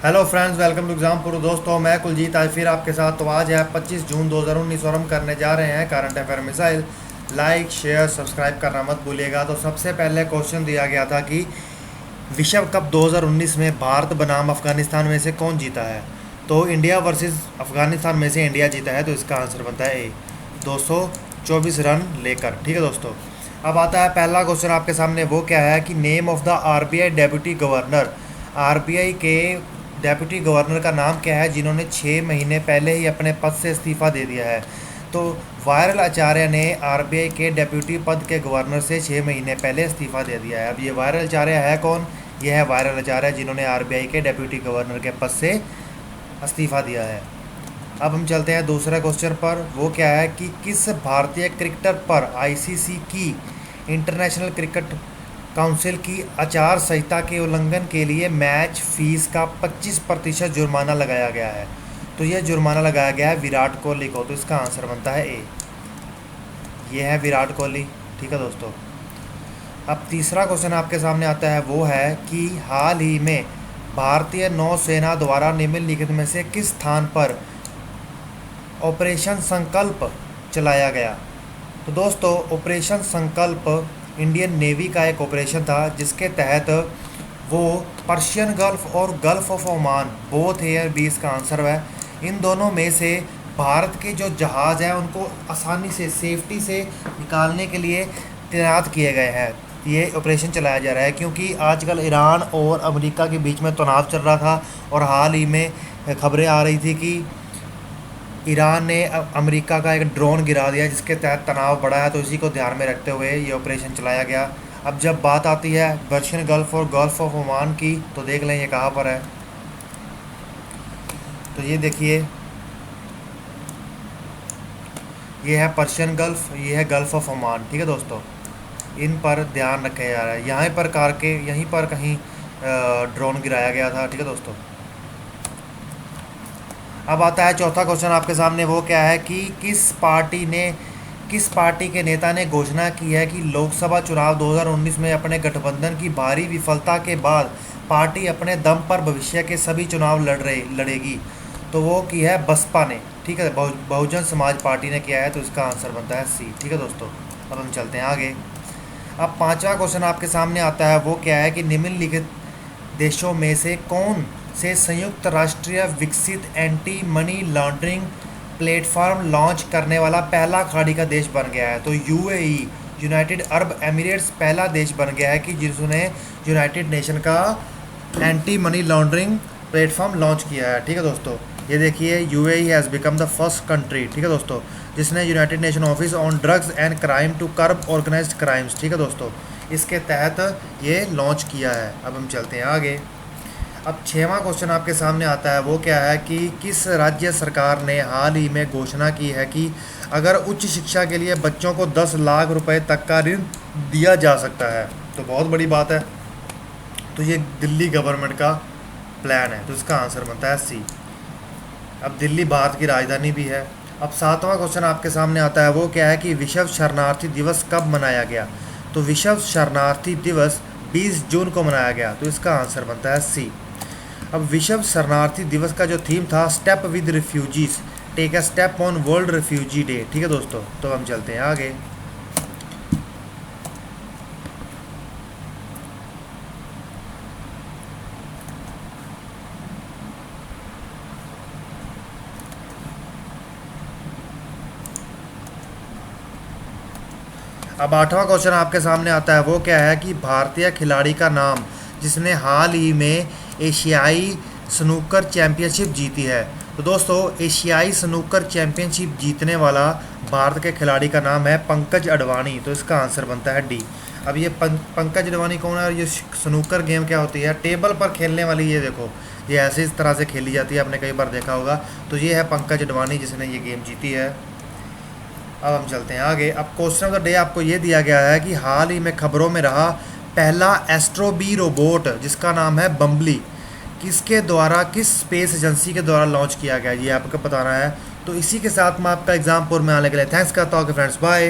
Hello friends, welcome to Exampur. दोस्तों, मैं कुलजीत आज फिर आपके साथ। तो आज है 25 जून 2019 और हम करने जा रहे हैं current affair missile. Like share subscribe करना मत भूलिएगा। तो सबसे पहले क्वेश्चन दिया गया था कि विश्व कप 2019 में भारत बनाम अफगानिस्तान में से कौन जीता है। तो इंडिया वर्सेस अफगानिस्तान में से इंडिया जीता है, तो इसका आंसर बनता है ए, 224 रन लेकर। ठीक है दोस्तों, अब आता है पहला क्वेश्चन आपके सामने। वो क्या है कि name of the RBI deputy governor. RBI के डेप्यूटी गवर्नर का नाम क्या है जिन्होंने 6 महीने पहले ही अपने पद से इस्तीफ़ा दे दिया है। तो वायरल आचार्य ने आरबीआई के डेप्यूटी पद के गवर्नर से 6 महीने पहले इस्तीफ़ा दे दिया है। अब ये वायरल आचार्य है कौन? ये है वायरल आचार्य जिन्होंने आरबीआई के डेप्यूटी गवर्नर के पद से इस्तीफ़ा दिया है। अब हम चलते हैं दूसरे क्वेश्चन पर। वो क्या है कि किस भारतीय क्रिकेटर पर आईसीसी की इंटरनेशनल क्रिकेट काउंसिल की आचार संहिता के उल्लंघन के लिए मैच फीस का 25% जुर्माना लगाया गया है। तो यह जुर्माना लगाया गया है विराट कोहली को, तो इसका आंसर बनता है ए, ये है विराट कोहली। ठीक है दोस्तों, अब तीसरा क्वेश्चन आपके सामने आता है। वो है कि हाल ही में भारतीय नौसेना द्वारा निम्नलिखित में से किस स्थान पर ऑपरेशन संकल्प चलाया गया। तो दोस्तों, ऑपरेशन संकल्प इंडियन नेवी का एक ऑपरेशन था जिसके तहत वो पर्शियन गल्फ और gulf of Oman, both A और बी इसका आंसर है। इन दोनों में से भारत के जो जहाज़ हैं उनको आसानी से सेफ्टी से निकालने के लिए तैनात किए गए हैं। ये ऑपरेशन चलाया जा रहा है क्योंकि आजकल ईरान और अमेरिका के बीच में तनाव चल रहा था और हाल ही में खबरें आ रही थी कि ईरान ने अमेरिका का एक ड्रोन गिरा दिया जिसके तहत तनाव बढ़ा है। तो इसी को ध्यान में रखते हुए ये ऑपरेशन चलाया गया। अब जब बात आती है पर्शियन गल्फ और गल्फ ऑफ ओमान की, तो देख लें ये कहाँ पर है। तो ये देखिए, ये है पर्शियन गल्फ, ये है गल्फ ऑफ ओमान। ठीक है दोस्तों, इन पर ध्यान रखा जा रहा है। यहीं पर कहीं ड्रोन गिराया गया था। ठीक है दोस्तों, अब आता है चौथा क्वेश्चन आपके सामने। वो क्या है कि किस पार्टी के नेता ने घोषणा की है कि लोकसभा चुनाव 2019 में अपने गठबंधन की भारी विफलता के बाद पार्टी अपने दम पर भविष्य के सभी चुनाव लड़ेगी। तो वो की है बसपा ने। ठीक है, बहुजन समाज पार्टी ने किया है, तो इसका आंसर बनता है सी। ठीक है दोस्तों, अब हम चलते हैं आगे। अब पांचवा क्वेश्चन आपके सामने आता है। वो क्या है कि निम्नलिखित देशों में से कौन से संयुक्त राष्ट्रीय विकसित anti money laundering platform launch करने वाला पहला खाड़ी का देश बन गया है। तो यूएई, यूनाइटेड अरब एमिरेट्स पहला देश बन गया है कि जिसने यूनाइटेड नेशन का anti money laundering platform launch किया है। ठीक है दोस्तों, ये देखिए, UAE has become the first country, ठीक है दोस्तों, जिसने united nation office on drugs and crime to curb organised crimes, ठीक है दोस्तों, इसके तहत ये लॉन्च किया है। अब हम चलते हैं आगे। अब छठवां क्वेश्चन आपके सामने आता है। वो क्या है कि किस राज्य सरकार ने हाल ही में घोषणा की है कि अगर उच्च शिक्षा के लिए बच्चों को 10 लाख रुपए तक का ऋण दिया जा सकता है। तो बहुत बड़ी बात है। तो ये दिल्ली गवर्नमेंट का प्लान है, तो इसका आंसर बनता है सी। अब दिल्ली भारत की राजधानी भी है। अब सातवां क्वेश्चन आपके सामने आता है। वो क्या है कि विश्व शरणार्थी दिवस कब मनाया गया। तो विश्व शरणार्थी दिवस 20 जून को मनाया गया, तो इसका आंसर बनता है सी। अब विश्व शरणार्थी दिवस का जो थीम था step with refugees, take a step on world refugee day. ठीक है दोस्तों, तो हम चलते हैं आगे। अब आठवां क्वेश्चन आपके सामने आता है। वो क्या है कि भारतीय खिलाड़ी का नाम जिसने हाल ही में एशियाई स्नूकर चैंपियनशिप जीती है। तो दोस्तों, एशियाई स्नूकर चैंपियनशिप जीतने वाला भारत के खिलाड़ी का नाम है पंकज अडवाणी, तो इसका आंसर बनता है डी। अब ये पंकज अडवाणी कौन है और ये स्नूकर गेम क्या होती है? टेबल पर खेलने वाली, ये देखो, ये ऐसे इस तरह से खेली जाती है, आपने कई बार देखा होगा। तो ये है पंकज अडवाणी जिसने ये गेम जीती है। अब हम चलते हैं आगे। अब क्वेश्चन ऑफ द डे आपको ये दिया गया है कि हाल ही में खबरों में रहा पहला एस्ट्रोबी रोबोट जिसका नाम है बम्बली, किस स्पेस एजेंसी के द्वारा लॉन्च किया गया, ये आपको बताना है। तो इसी के साथ मैं आपका एग्जाम में आने के लिए थैंक्स करता हूँ कि फ्रेंड्स, बाय।